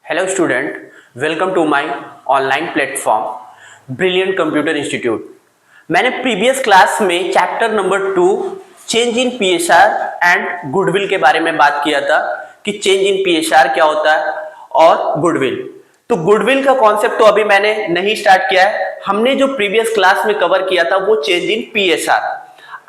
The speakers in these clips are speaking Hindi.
Hello student, welcome to my online platform brilliant computer institute. मैंने प्रीवियस क्लास में chapter number 2 change in PSR and goodwill के बारे में बात किया था कि चेंज इन पीएसआर क्या होता है और गुडविल। तो गुडविल का कॉन्सेप्ट तो अभी मैंने नहीं स्टार्ट किया है, हमने जो प्रीवियस क्लास में कवर किया था वो चेंज इन पीएसआर।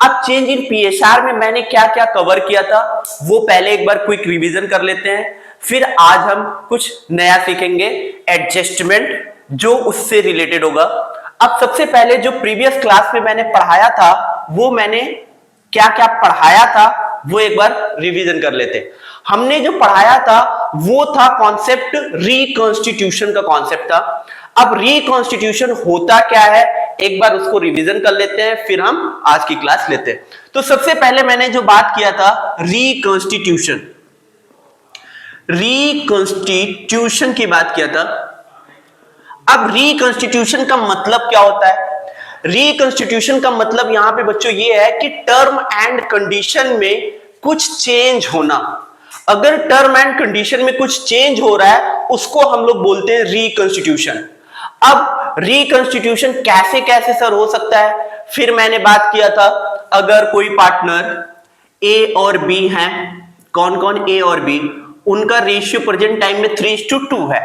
अब चेंज इन पीएसआर में मैंने क्या क्या कवर किया था वो पहले एक बार क्विक रिवीजन कर लेते हैं, फिर आज हम कुछ नया सीखेंगे एडजस्टमेंट जो उससे रिलेटेड होगा। अब सबसे पहले जो प्रीवियस क्लास में मैंने पढ़ाया था वो मैंने क्या क्या पढ़ाया था वो एक बार रिवीजन कर लेते हैं। हमने जो पढ़ाया था वो था कॉन्सेप्ट रिकॉन्स्टिट्यूशन का कॉन्सेप्ट था। अब रिकॉन्स्टिट्यूशन होता क्या है एक बार उसको रिवीजन कर लेते हैं, फिर हम आज की क्लास लेते हैं। तो सबसे पहले मैंने जो बात किया था रिकॉन्स्टिट्यूशन की बात किया था। अब रिकॉन्स्टिट्यूशन का मतलब क्या होता है? रिकॉन्स्टिट्यूशन का मतलब यहां पे बच्चों ये है कि टर्म एंड कंडीशन में कुछ चेंज होना। अगर टर्म एंड कंडीशन में कुछ चेंज हो रहा है उसको हम लोग बोलते हैं रिकॉन्स्टिट्यूशन। अब रिकॉन्स्टिट्यूशन कैसे कैसे सर हो सकता है? फिर मैंने बात किया था अगर कोई पार्टनर ए और बी हैं, कौन कौन ए और बी, उनका रेशियो प्रेजेंट टाइम में 3:2 है,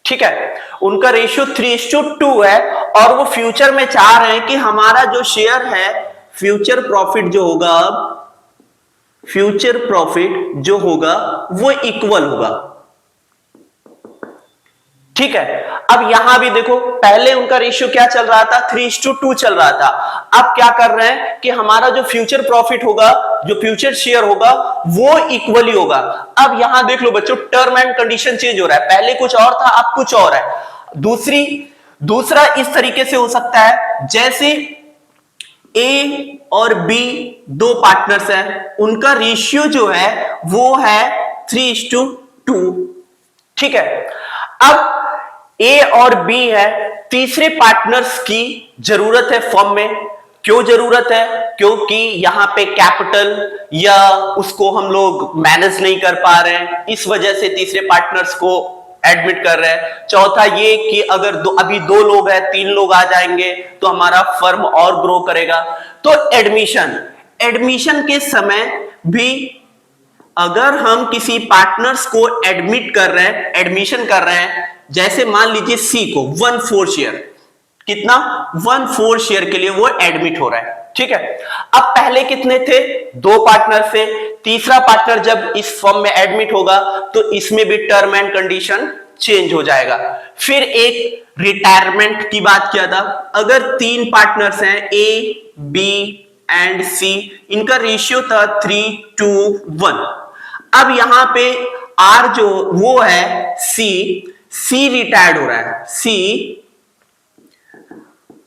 ठीक है, उनका रेशियो 3:2 है और वो फ्यूचर में चाह रहे हैं कि हमारा जो शेयर है फ्यूचर प्रॉफिट जो होगा, फ्यूचर प्रॉफिट जो होगा वो इक्वल होगा, ठीक है। अब यहां भी देखो पहले उनका रेशियो क्या चल रहा था, 3:2 चल रहा था। अब क्या कर रहे हैं कि हमारा जो फ्यूचर प्रॉफिट होगा, जो फ्यूचर शेयर होगा वो इक्वली होगा। अब यहां देख लो बच्चों टर्म एंड कंडीशन चेंज हो रहा है, पहले कुछ और था अब कुछ और है। दूसरा इस तरीके से हो सकता है जैसे ए और बी दो पार्टनर्स हैं, उनका रेशियो जो है वो है 3:2, ठीक है। अब ए और बी है, तीसरे पार्टनर्स की जरूरत है फर्म में। क्यों जरूरत है? क्योंकि यहां पे कैपिटल या उसको हम लोग मैनेज नहीं कर पा रहे हैं, इस वजह से तीसरे पार्टनर्स को एडमिट कर रहे हैं। चौथा ये कि अगर अभी 2 लोग हैं, 3 लोग आ जाएंगे तो हमारा फर्म और ग्रो करेगा। तो एडमिशन के समय भी अगर हम किसी पार्टनर्स को एडमिट कर रहे हैं, एडमिशन कर रहे हैं, जैसे मान लीजिए सी को 1/4 शेयर, कितना 1/4 शेयर के लिए वो एडमिट हो रहा है, ठीक है। अब पहले कितने थे? 2 पार्टनर थे, तीसरा पार्टनर जब इस फर्म में एडमिट होगा तो इसमें भी टर्म एंड कंडीशन चेंज हो जाएगा। फिर एक रिटायरमेंट की बात किया था, अगर 3 पार्टनर्स हैं ए बी एंड सी, इनका रेशियो था 3:1। अब यहां पे आर जो वो है सी रिटायर्ड हो रहा है, सी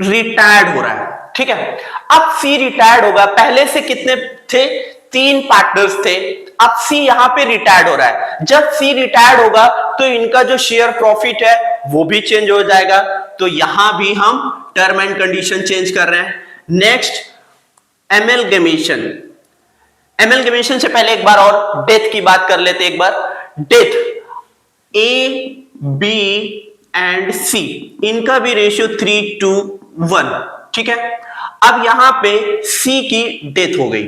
रिटायर्ड हो रहा है, ठीक है। अब सी रिटायर्ड होगा, पहले से कितने थे? 3 पार्टनर्स थे, अब सी यहां पे रिटायर्ड हो रहा है। जब सी रिटायर्ड होगा तो इनका जो शेयर प्रॉफिट है वो भी चेंज हो जाएगा। तो यहां भी हम टर्म एंड कंडीशन चेंज कर रहे हैं। Next amalgamation. एमलगमेशन से पहले एक बार और डेथ की बात कर लेते। एक बार डेथ, ए बी एंड सी, इनका भी रेशियो 3:1, ठीक है। अब यहां पे सी की डेथ हो गई।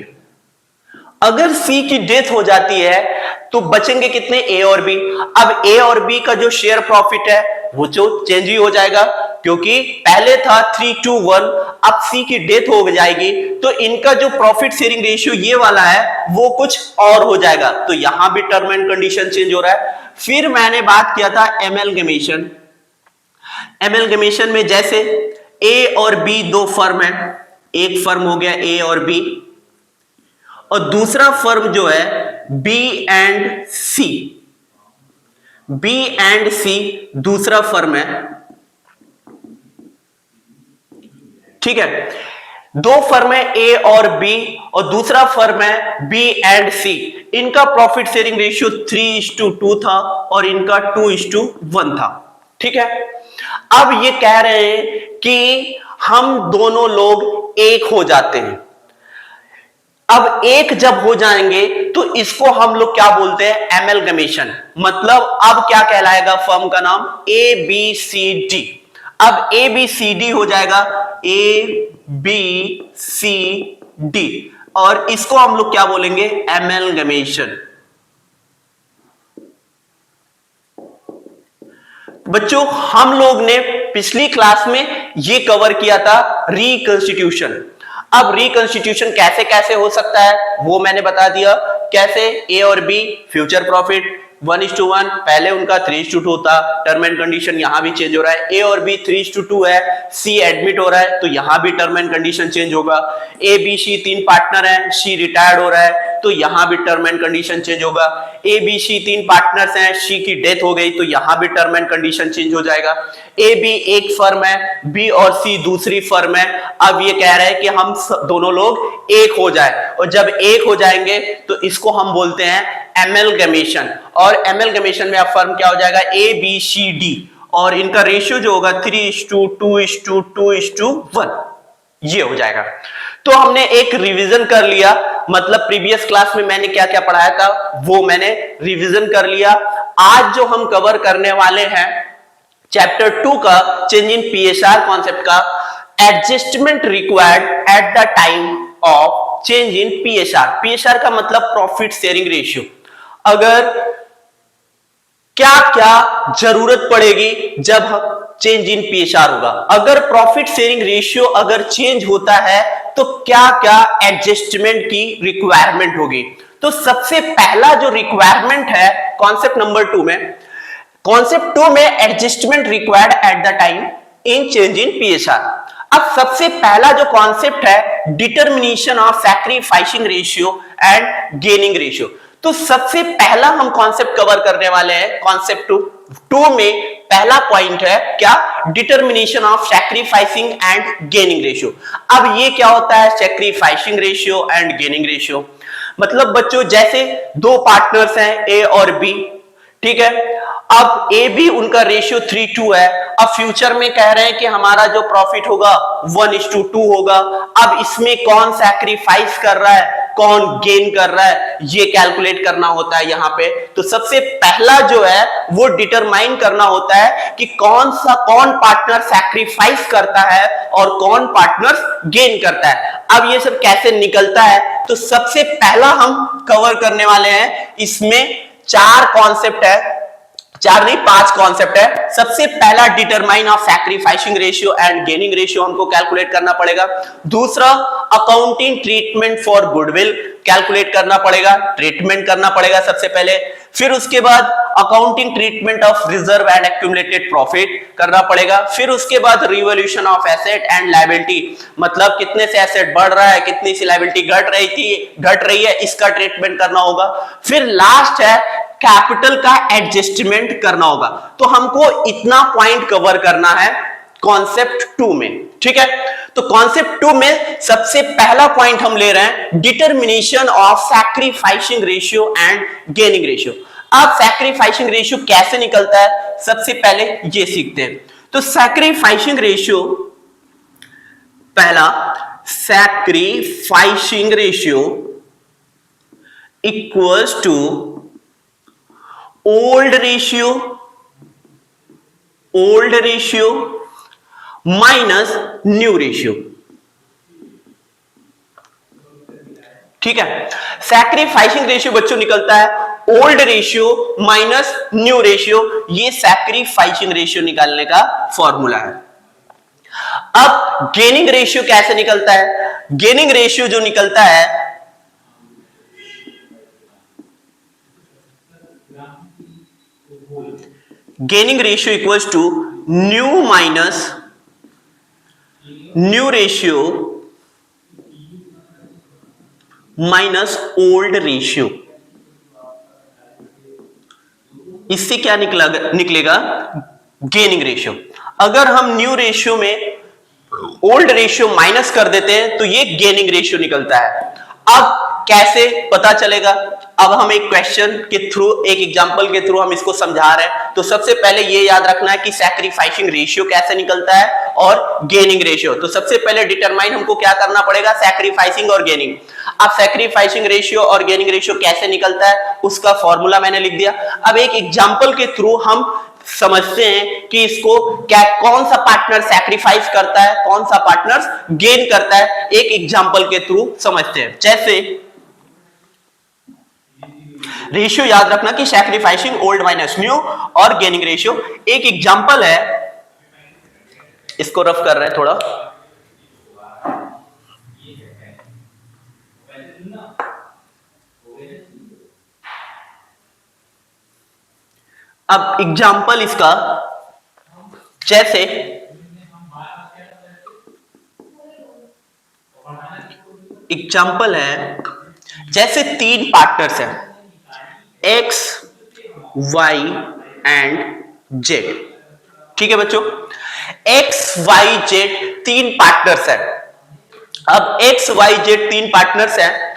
अगर सी की डेथ हो जाती है तो बचेंगे कितने? ए और बी। अब ए और बी का जो शेयर प्रॉफिट है वो जो चेंज ही हो जाएगा, क्योंकि पहले था 3:1, अब सी की डेथ हो जाएगी तो इनका जो प्रॉफिट शेयरिंग रेशियो ये वाला है वो कुछ और हो जाएगा। तो यहां भी टर्म एंड कंडीशन चेंज हो रहा है। फिर मैंने बात किया था एमलगमेशन। एमलगमेशन में जैसे ए और बी 2 फर्म है, एक फर्म हो गया ए और बी, और दूसरा फर्म जो है B and C, B and C दूसरा फर्म है, ठीक है। 2 फर्म है ए और बी और दूसरा फर्म है बी एंड सी, इनका प्रॉफिट शेयरिंग रेशियो 3:2 था और इनका 2:1 था, ठीक है। अब ये कह रहे हैं कि हम दोनों लोग एक हो जाते हैं। अब एक जब हो जाएंगे तो इसको हम लोग क्या बोलते हैं, एमलगमेशन। मतलब अब क्या कहलाएगा फर्म का नाम, ए बी सी डी। अब ए बी सी डी हो जाएगा, ए बी सी डी, और इसको हम लोग क्या बोलेंगे, एमलगमेशन। बच्चों हम लोग ने पिछली क्लास में ये कवर किया था रिकंस्टिट्यूशन। अब रिकंस्टिट्यूशन कैसे कैसे हो सकता है वो मैंने बता दिया। कैसे, ए और बी फ्यूचर प्रॉफिट 1:1, पहले उनका 3:2 था, टर्म एंड कंडीशन यहां भी चेंज हो रहा है। ए और बी 3:2 है, सी एडमिट हो रहा है तो यहां भी टर्म एंड कंडीशन चेंज होगा। ए बी सी 3 पार्टनर हैं, सी रिटायर्ड हो रहा है तो यहां भी टर्म एंड कंडीशन चेंज होगा। ए बी सी 3 पार्टनर्स हैं, सी की डेथ हो गई तो यहां भी टर्म एंड कंडीशन चेंज हो जाएगा। ए बी एक फर्म है, बी और सी दूसरी फर्म है। अब ये कह रहे हैं कि हम दोनों लोग एक हो जाए, और जब एक हो जाएंगे तो इसको हम बोलते हैं एमलगमेशन। और एमलगमेशन में अब फर्म क्या हो जाएगा, ए बी सी डी, और इनका रेशियो जो होगा 3:2:2:1 ये हो जाएगा। तो हमने एक रिवीजन कर लिया, मतलब प्रीवियस क्लास में मैंने क्या क्या पढ़ाया था वो मैंने रिवीजन कर लिया। आज जो हम कवर करने वाले हैं चैप्टर 2 का चेंज इन पीएसआर कॉन्सेप्ट का, adjustment required at the time of change in PSR. PSR का मतलब प्रॉफिट शेयरिंग रेशियो। अगर क्या क्या जरूरत पड़ेगी जब चेंज इन पीएसआर होगा, अगर प्रॉफिट शेयरिंग रेशियो अगर चेंज होता है तो क्या क्या एडजस्टमेंट की रिक्वायरमेंट होगी। तो सबसे पहला जो रिक्वायरमेंट है कॉन्सेप्ट नंबर 2 में, कॉन्सेप्ट 2 में adjustment required at the time in change in PSR. अब सबसे पहला जो कॉन्सेप्ट है determination of sacrificing ratio and gaining ratio. तो सबसे पहला हम कॉन्सेप्ट कवर करने वाले हैं कॉन्सेप्ट 2 में। पहला पॉइंट है क्या, determination of sacrificing and gaining ratio. अब ये क्या होता है, sacrificing ratio and gaining ratio. मतलब बच्चों जैसे दो पार्टनर्स हैं ए और बी, ठीक है। अब ए बी उनका रेशियो 3:2 है। अब फ्यूचर में कह रहे हैं कि हमारा जो प्रॉफिट होगा 1:2 होगा। अब इसमें कौन सैक्रिफाइस कर रहा है, कौन गेन कर रहा है, ये कैलकुलेट करना होता है यहाँ पे। तो सबसे पहला जो है वो डिटरमाइन करना होता है कि कौन पार्टनर सैक्रिफाइस करता है और कौन पार्टनर गेन करता है। अब ये सब कैसे निकलता है, तो सबसे पहला हम कवर करने वाले हैं, इसमें 4 कॉन्सेप्ट है, 4 नहीं 5 कॉन्सेप्ट है। सबसे पहला determine of sacrificing ratio and gaining ratio हमको कैलकुलेट करना पड़ेगा। दूसरा accounting treatment for goodwill calculate करना पड़ेगा, ट्रीटमेंट करना पड़ेगा सबसे पहले। फिर उसके बाद accounting treatment of reserve and accumulated profit करना पड़ेगा। फिर उसके बाद revolution of asset and liability, मतलब कितने से एसेट बढ़ रहा है, कितनी सी लायबिलिटी घट रही है, इसका ट्रीटमेंट करना होगा। फिर लास्ट है कैपिटल का एडजस्टमेंट करना होगा। तो हमको इतना पॉइंट कवर करना है कॉन्सेप्ट 2 में, ठीक है। तो कॉन्सेप्ट 2 में सबसे पहला पॉइंट हम ले रहे हैं determination of sacrificing ratio and gaining ratio. अब सैक्रिफाइसिंग रेशियो कैसे निकलता है, सबसे पहले ये सीखते हैं। तो सैक्रिफाइसिंग रेशियो, पहला sacrificing ratio equals to old ratio minus new ratio, ठीक है। सैक्रिफाइसिंग रेशियो बच्चों निकलता है old ratio minus new ratio, ये सैक्रिफाइसिंग रेशियो निकालने का फॉर्मूला है। अब गेनिंग रेशियो कैसे निकलता है, गेनिंग रेशियो जो निकलता है gaining ratio equals to new minus new ratio minus old ratio. इससे क्या निकलेगा गेनिंग रेशियो। अगर हम न्यू रेशियो में ओल्ड रेशियो माइनस कर देते हैं तो ये गेनिंग रेशियो निकलता है। अब कैसे पता चलेगा, अब हम एक क्वेश्चन के थ्रू, एक एग्जांपल के थ्रू हम इसको समझा रहे हैं। तो सबसे पहले ये याद रखना है कि सैक्रिफाइसिंग रेशियो कैसे निकलता है और गेनिंग रेशियो। तो सबसे पहले डिटरमाइन हमको क्या करना पड़ेगा, सैक्रिफाइसिंग और गेनिंग। अब सैक्रिफाइसिंग रेशियो और गेनिंग रेशियो कैसे निकलता है उसका फॉर्मूला मैंने लिख दिया। अब एक एग्जांपल के थ्रू हम समझते हैं कि इसको क्या, कौन सा पार्टनर सैक्रिफाइस करता है, कौन सा पार्टनर गेन करता है, एक एग्जांपल के थ्रू समझते हैं। जैसे रेशियो याद रखना कि सैक्रिफाइसिंग ओल्ड माइनस न्यू और गेनिंग रेशियो। एक एग्जांपल है, इसको रफ कर रहे हैं थोड़ा। अब एग्जांपल इसका, जैसे एग्जांपल है, जैसे तीन पार्टनर्स हैं एक्स वाई एंड जेड। ठीक है बच्चों, एक्स वाई जेड तीन पार्टनर्स हैं। अब एक्स वाई जेड तीन पार्टनर्स हैं।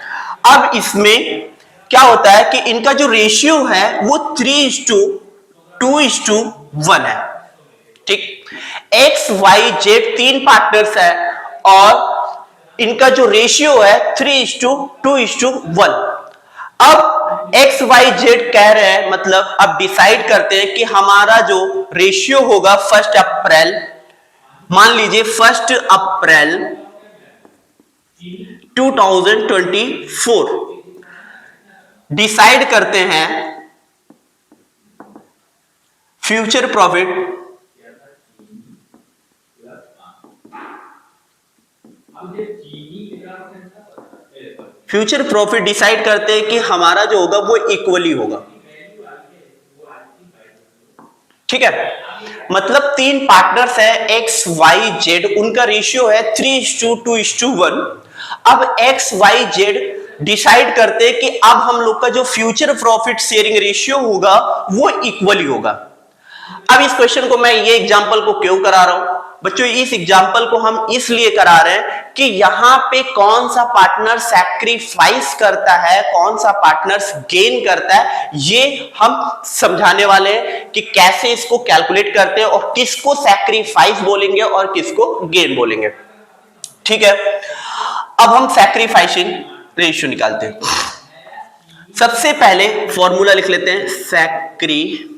अब इसमें क्या होता है कि इनका जो रेशियो है वो 3:2:1 है। ठीक, एक्स वाई जेड तीन पार्टनर्स है और इनका जो रेशियो है 3:2:1। अब एक्स वाई जेड कह रहे हैं, मतलब अब डिसाइड करते हैं कि हमारा जो रेशियो होगा 1 अप्रैल, मान लीजिए 1 अप्रैल 2024, डिसाइड करते हैं फ्यूचर प्रॉफिट डिसाइड करते हैं कि हमारा जो होगा वो इक्वली होगा। ठीक है, मतलब तीन पार्टनर्स है एक्स वाई जेड, उनका रेशियो है 3:2:1। अब एक्स वाई जेड डिसाइड करते हैं कि अब हम लोग का जो फ्यूचर प्रॉफिट शेयरिंग रेशियो होगा वो इक्वली होगा। अब इस क्वेश्चन को मैं ये एग्जांपल को क्यों करा रहा हूं बच्चों, इस एग्जांपल को हम इसलिए करा रहे हैं कि यहां पे कौन सा पार्टनर सैक्रिफाइस करता है, कौन सा पार्टनर गेन करता है, ये हम समझाने वाले हैं कि कैसे इसको कैलकुलेट करते हैं और किसको सैक्रिफाइस बोलेंगे और किसको गेन बोलेंगे। ठीक है, अब हम सैक्रिफाइसिंग रेशियो निकालते हैं। सबसे पहले फॉर्मूला लिख लेते हैं, सैक्रिफाइसिंग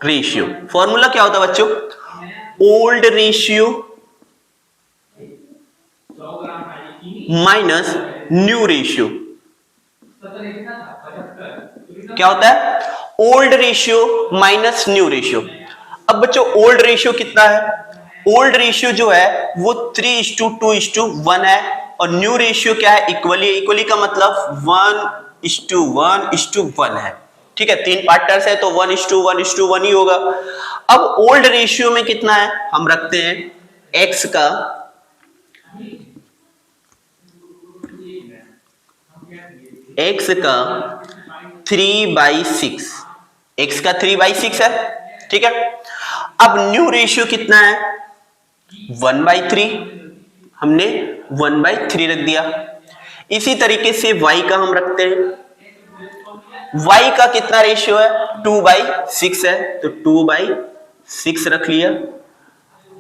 रेशियो। फॉर्मूला क्या होता है बच्चों, old ratio minus new ratio. क्या होता है, old ratio minus new ratio. अब बच्चों ओल्ड रेशियो कितना है, ओल्ड रेशियो जो है वो 3:2:1 है और न्यू रेशियो क्या है, इक्वली। इक्वली का मतलब 1:1:1 है। ठीक है, तीन पार्टनर्स है तो 1:1:1 ही होगा। अब ओल्ड रेशियो में कितना है, हम रखते हैं x का x का 3/6, x का 3/6 है। ठीक है, अब न्यू रेशियो कितना है 1/3, हमने 1/3 रख दिया। इसी तरीके से y का हम रखते हैं, y का कितना रेशियो है 2/6 है तो 2/6 रख लिया।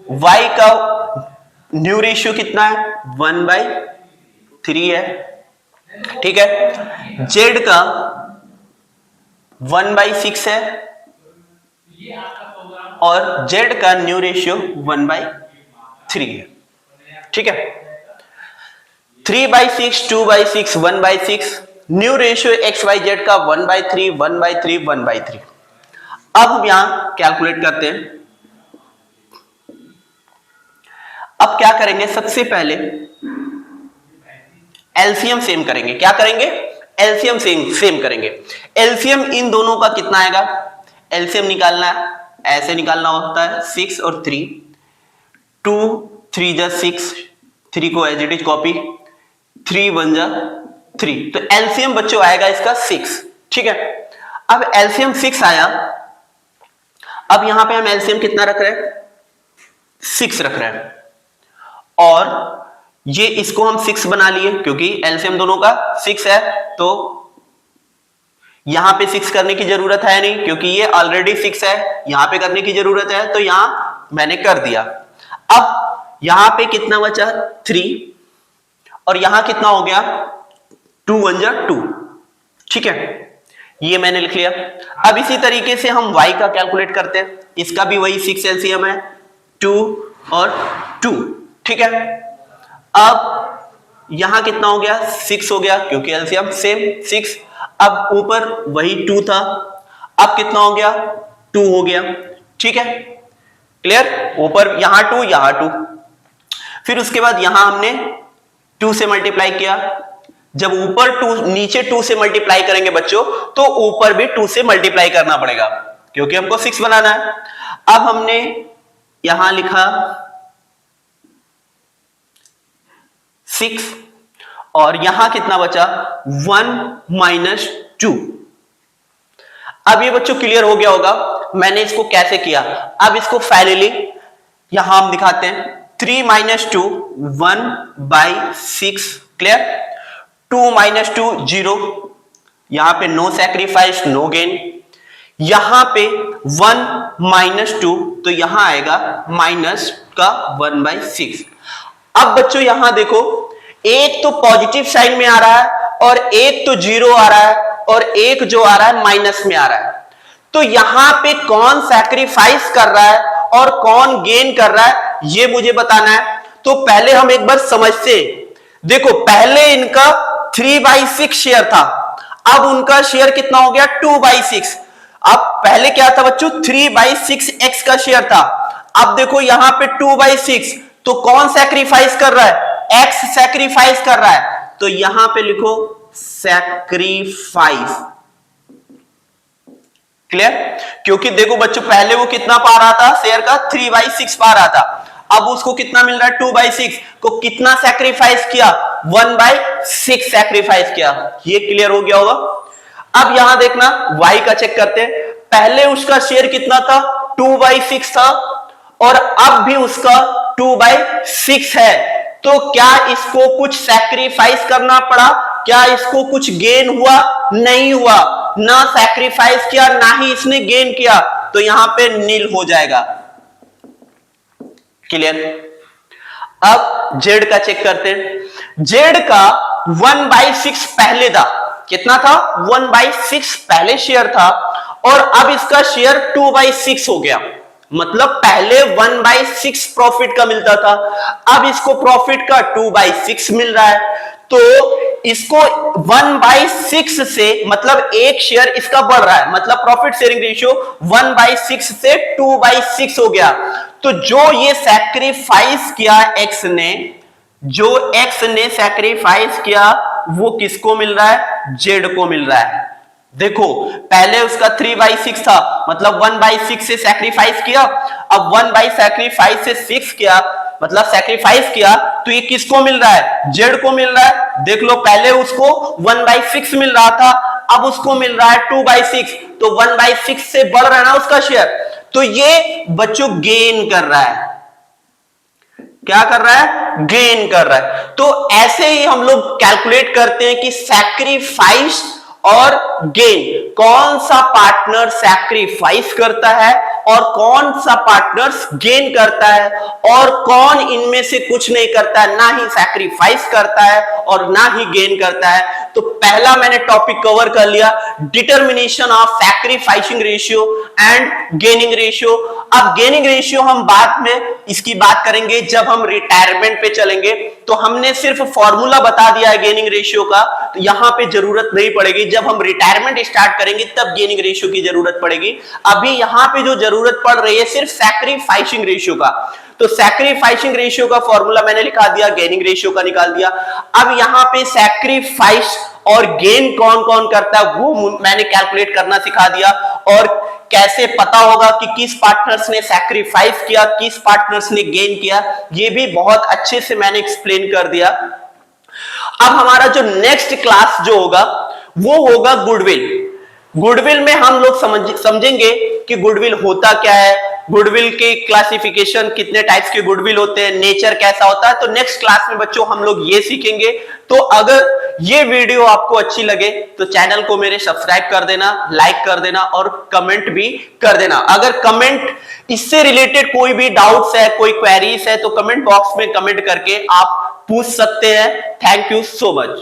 y का न्यू रेशियो कितना है 1/3 है। ठीक है, z का 1/6 है और z का न्यू रेशियो 1/3 है। ठीक है, 3/6, 2/6, 1/6, new ratio X Y Z का 1/3, 1/3, 1/3। अब हम यहां कैलकुलेट करते हैं। अब क्या करेंगे, सबसे पहले एलसीएम सेम करेंगे। क्या करेंगे, एलसीएम सेम करेंगे। एलसीएम इन दोनों का कितना आएगा, एलसीएम निकालना है, ऐसे निकालना होता है 6 और 3, 2 3 जा 6, 3 को एज इट इज कॉपी, 3 1 जा 3, तो एलसीएम बच्चों आएगा इसका 6। ठीक है, अब एलसीएम 6 आया। अब यहां पे हम एलसीएम कितना रख रहे हैं, 6 रख रहे हैं और ये इसको हम 6 बना लिए क्योंकि एलसीएम दोनों का 6 है, तो यहां पे 6 करने की जरूरत है नहीं क्योंकि ये ऑलरेडी 6 है, यहां पे करने की जरूरत है तो यहां मैंने कर दिया। अब यहां पे कितना बचा 3 और यहां कितना हो गया 2 1 जा 2, ठीक है, ये मैंने लिख लिया। अब इसी तरीके से हम y का कैलकुलेट करते हैं, इसका भी वही 6 एलसीएम है 2 और 2, ठीक है। अब यहां कितना हो गया 6 हो गया क्योंकि एलसीएम सेम 6। अब ऊपर वही 2 था, अब कितना हो गया 2 हो गया, ठीक है, क्लियर। ऊपर यहां 2 यहां 2, फिर उसके बाद यहां हमने 2 से मल्टीप्लाई किया। जब ऊपर 2 नीचे 2 से मल्टीप्लाई करेंगे बच्चों तो ऊपर भी 2 से मल्टीप्लाई करना पड़ेगा क्योंकि हमको 6 बनाना है। अब हमने यहां लिखा 6 और यहां कितना बचा 1 माइनस 2। अब ये बच्चों क्लियर हो गया होगा मैंने इसको कैसे किया। अब इसको फाइनली यहां हम दिखाते हैं 3 माइनस 2 1 बाई 6, क्लियर। 2 माइनस 2 0, यहां पे नो सैक्रिफाइस नो गेन। यहां पे 1 माइनस 2 तो यहां आएगा माइनस का 1 बाई 6। अब बच्चों यहां देखो एक तो पॉजिटिव साइन में आ रहा है और एक तो 0 आ रहा है और एक जो आ रहा है माइनस में आ रहा है। तो यहां पे कौन सैक्रिफाइस कर रहा है और कौन गेन कर रहा है ये मुझे बताना है। तो पहले हम एक बार समझते हैं। देखो पहले इनका 3/6 शेयर था, अब उनका शेयर कितना हो गया 2/6। अब पहले क्या था बच्चों 3/6 x का शेयर था, अब देखो यहां पे 2/6, तो कौन सैक्रिफाइस कर रहा है x सैक्रिफाइस कर रहा है। तो यहां पे लिखो सैक्रिफाइस, क्लियर। क्योंकि देखो बच्चों पहले वो कितना पा रहा था शेयर का 3/6 पा रहा था, अब उसको कितना मिल रहा है 2/6 को कितना सैक्रिफाइस किया 1/6 सैक्रिफाइस किया। ये क्लियर हो गया होगा। अब यहां देखना y का चेक करते हैं। पहले उसका शेयर कितना था 2/6 था और अब भी उसका 2/6 है, तो क्या इसको कुछ सैक्रिफाइस करना पड़ा, क्या इसको कुछ गेन हुआ, नहीं हुआ, ना सैक्रिफाइस किया ना ही इसने गेन किया, तो यहां पे नील हो जाएगा, क्लियर। अब z का चेक करते हैं। z का 1/6 पहले था, कितना था 1/6 पहले शेयर था और अब इसका शेयर 2/6 हो गया, मतलब पहले 1/6 प्रॉफिट का मिलता था, अब इसको प्रॉफिट का 2/6 मिल रहा है। तो इसको 1/6 से मतलब एक शेयर इसका बढ़ रहा है, मतलब प्रॉफिट शेयरिंग रेशियो 1/6 से 2/6 हो गया। तो जो ये सैक्रिफाइस किया x ने, जो x ने सैक्रिफाइस किया वो किसको मिल रहा है z को मिल रहा है। देखो पहले उसका 3/6 था, मतलब 1/6 से सैक्रिफाइस किया, अब 1/सैक्रिफाइस से 6 किया, मतलब सैक्रिफाइस किया, तो ये किसको मिल रहा है z को मिल रहा है। देख लो पहले उसको 1/6 मिल रहा था, अब उसको मिल रहा है 2/6, तो 1/6 से बढ़ रहा है ना उसका शेयर, तो ये बच्चों गेन कर रहा है। क्या कर रहा है गेन कर रहा है। तो ऐसे ही हम लोग कैलकुलेट करते हैं कि सैक्रिफाइस और गेन, कौन सा पार्टनर सैक्रिफाइस करता है और कौन सा पार्टनर गेन करता है, और कौन इनमें से कुछ नहीं करता है, ना ही सैक्रिफाइस करता है और ना ही गेन करता है। तो पहला मैंने टॉपिक कवर कर लिया, determination of sacrificing ratio and gaining ratio. अब गेनिंग रेशियो हम बाद में इसकी बात करेंगे जब हम रिटायरमेंट पे चलेंगे, तो हमने सिर्फ फॉर्मूला बता दिया है गेनिंग रेशियो का, तो यहां पे जरूरत नहीं पड़ेगी। जब हम रिटायरमेंट स्टार्ट करेंगे तब गेनिंग रेशियो की जरूरत पड़ेगी। अभी यहां पे जो जरूरत पड़ रही है सिर्फ सैक्रिफाइसिंग रेशियो का, तो सैक्रिफाइसिंग रेशियो का फॉर्मूला मैंने लिखा दिया, गेनिंग रेशियो का निकाल दिया। अब यहां पे सैक्रिफाइस और गेन कौन कौन करता है वो मैंने कैलकुलेट करना सिखा दिया, और कैसे पता होगा कि किस पार्टनर्स ने सैक्रिफाइस किया, किस पार्टनर्स ने गेन किया, ये भी बहुत अच्छे से मैंने एक्सप्लेन कर दिया। अब हमारा जो नेक्स्ट क्लास जो होगा वो होगा गुडविल। गुडविल में हम लोग समझेंगे कि गुडविल होता क्या है, गुडविल की क्लासिफिकेशन, कितने टाइप्स के गुडविल होते हैं, नेचर कैसा होता है, तो नेक्स्ट क्लास में बच्चों हम लोग ये सीखेंगे। तो अगर ये वीडियो आपको अच्छी लगे तो चैनल को मेरे सब्सक्राइब कर देना, लाइक कर देना और कमेंट भी कर देना। अगर कमेंट इससे रिलेटेड कोई भी डाउट्स है, कोई क्वेरीज है, तो कमेंट बॉक्स में कमेंट करके आप पूछ सकते हैं। Thank you so much.